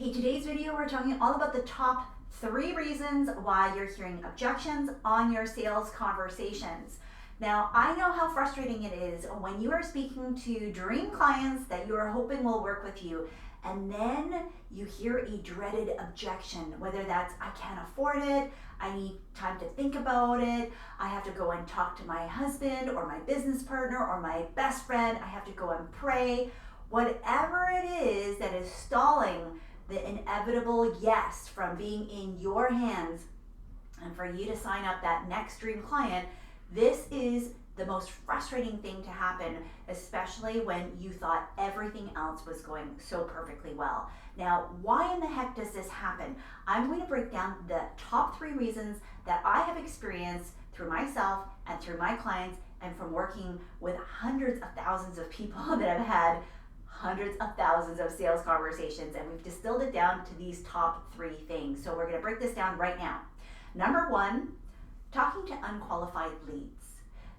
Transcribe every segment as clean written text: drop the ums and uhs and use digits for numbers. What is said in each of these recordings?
Hey, today's video we're talking all about the top 3 reasons why you're hearing objections on your sales conversations. Now, I know how frustrating it is when you are speaking to dream clients that you are hoping will work with you, and then you hear a dreaded objection, whether that's I can't afford it, I need time to think about it, I have to go and talk to my husband or my business partner or my best friend, I have to go and pray. Whatever it is that is stalling the inevitable yes from being in your hands and for you to sign up that next dream client, this is the most frustrating thing to happen, especially when you thought everything else was going so perfectly well. Now, why in the heck does this happen? I'm going to break down the top 3 reasons that I have experienced through myself and through my clients and from working with hundreds of thousands of people that have had hundreds of thousands of sales conversations, and we've distilled it down to these top 3 things. So we're going to break this down right now. Number 1, talking to unqualified leads.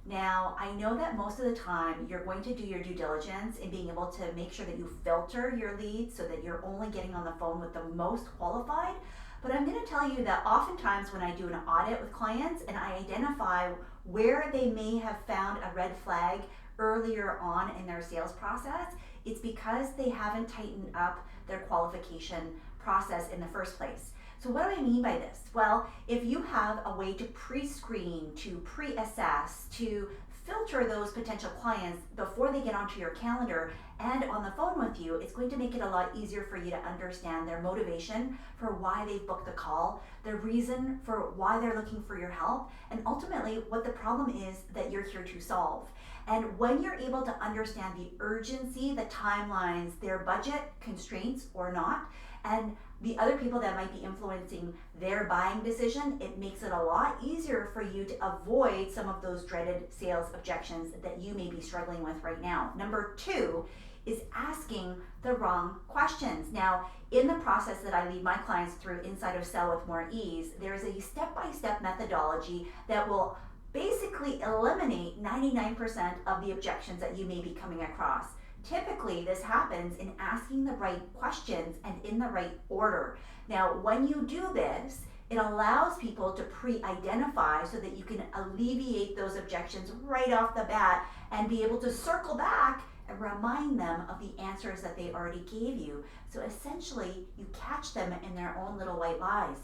Now, I know that most of the time you're going to do your due diligence in being able to make sure that you filter your leads so that you're only getting on the phone with the most qualified. But I'm going to tell you that oftentimes when I do an audit with clients and I identify where they may have found a red flag earlier on in their sales process, it's because they haven't tightened up their qualification process in the first place. So what do I mean by this? Well, if you have a way to pre-screen, to pre-assess, to filter those potential clients before they get onto your calendar and on the phone with you, it's going to make it a lot easier for you to understand their motivation for why they've booked the call, their reason for why they're looking for your help, and ultimately what the problem is that you're here to solve. And when you're able to understand the urgency, the timelines, their budget constraints or not, and the other people that might be influencing their buying decision, it makes it a lot easier for you to avoid some of those dreaded sales objections that you may be struggling with right now. Number 2 is asking the wrong questions. Now, in the process that I lead my clients through inside of Sell with More Ease, there's a step-by-step methodology that will basically eliminate 99% of the objections that you may be coming across. Typically, this happens in asking the right questions and in the right order. Now, when you do this, it allows people to pre-identify so that you can alleviate those objections right off the bat and be able to circle back and remind them of the answers that they already gave you. So essentially, you catch them in their own little white lies.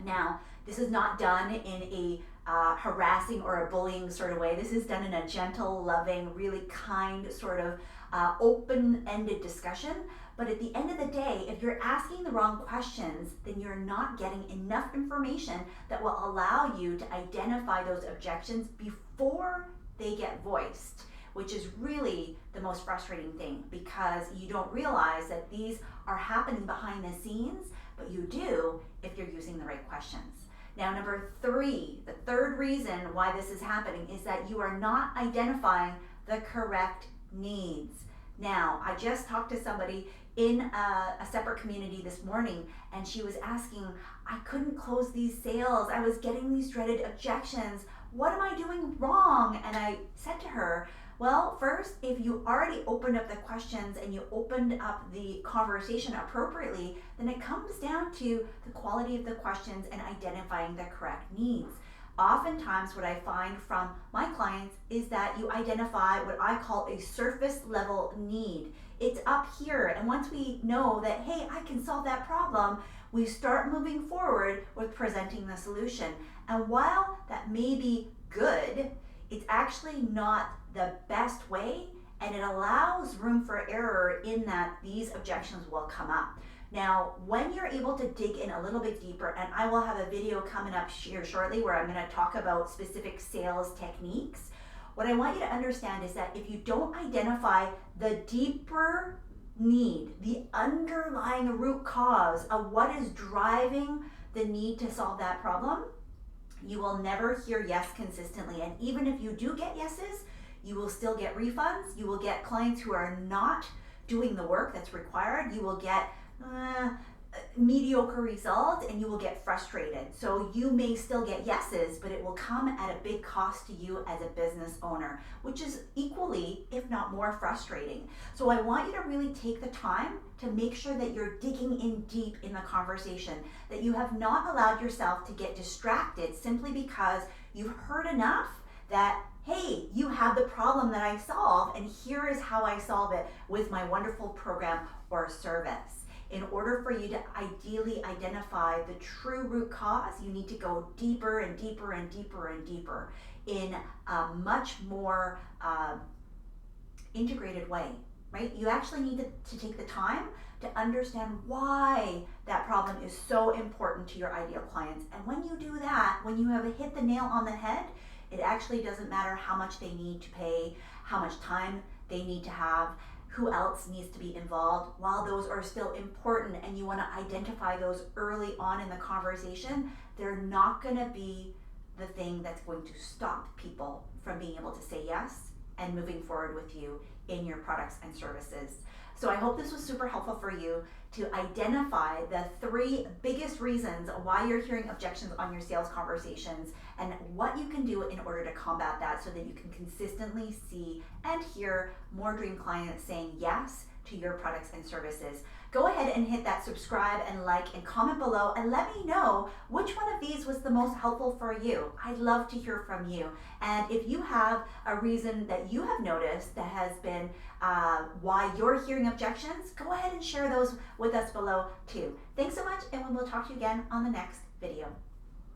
Now, this is not done in a harassing or a bullying sort of way. This is done in a gentle, loving, really kind sort of open-ended discussion. But at the end of the day, if you're asking the wrong questions, then you're not getting enough information that will allow you to identify those objections before they get voiced, which is really the most frustrating thing because you don't realize that these are happening behind the scenes, but you do if you're using the right questions. Now, number 3, the third reason why this is happening is that you are not identifying the correct needs. Now, I just talked to somebody in a separate community this morning, and she was asking, I couldn't close these sales. I was getting these dreaded objections. What am I doing wrong? And I said to her, well, first, if you already opened up the questions and you opened up the conversation appropriately, then it comes down to the quality of the questions and identifying the correct needs. Oftentimes, what I find from my clients is that you identify what I call a surface level need. It's up here, and once we know that, hey, I can solve that problem, we start moving forward with presenting the solution. And while that may be good, it's actually not the best way, and it allows room for error in that these objections will come up. Now, when you're able to dig in a little bit deeper, and I will have a video coming up here shortly where I'm going to talk about specific sales techniques, what I want you to understand is that if you don't identify the deeper need, the underlying root cause of what is driving the need to solve that problem, you will never hear yes consistently. And even if you do get yeses, you will still get refunds. You will get clients who are not doing the work that's required. You will get mediocre results and you will get frustrated. So you may still get yeses, but it will come at a big cost to you as a business owner, which is equally, if not more, frustrating. So I want you to really take the time to make sure that you're digging in deep in the conversation, that you have not allowed yourself to get distracted simply because you've heard enough that, hey, you have the problem that I solve, and here is how I solve it with my wonderful program or service. In order for you to ideally identify the true root cause, you need to go deeper and deeper and deeper and deeper in a much more integrated way, right? You actually need to take the time to understand why that problem is so important to your ideal clients. And when you do that, when you have hit the nail on the head, it actually doesn't matter how much they need to pay, how much time they need to have, who else needs to be involved. While those are still important and you want to identify those early on in the conversation, they're not going to be the thing that's going to stop people from being able to say yes and moving forward with you in your products and services. So I hope this was super helpful for you to identify the 3 biggest reasons why you're hearing objections on your sales conversations and what you can do in order to combat that so that you can consistently see and hear more dream clients saying yes to your products and services. Go ahead and hit that subscribe and like and comment below and let me know which one of these was the most helpful for you. I'd love to hear from you. And if you have a reason that you have noticed that has been why you're hearing objections, go ahead and share those with us below too. Thanks so much, and we'll talk to you again on the next video.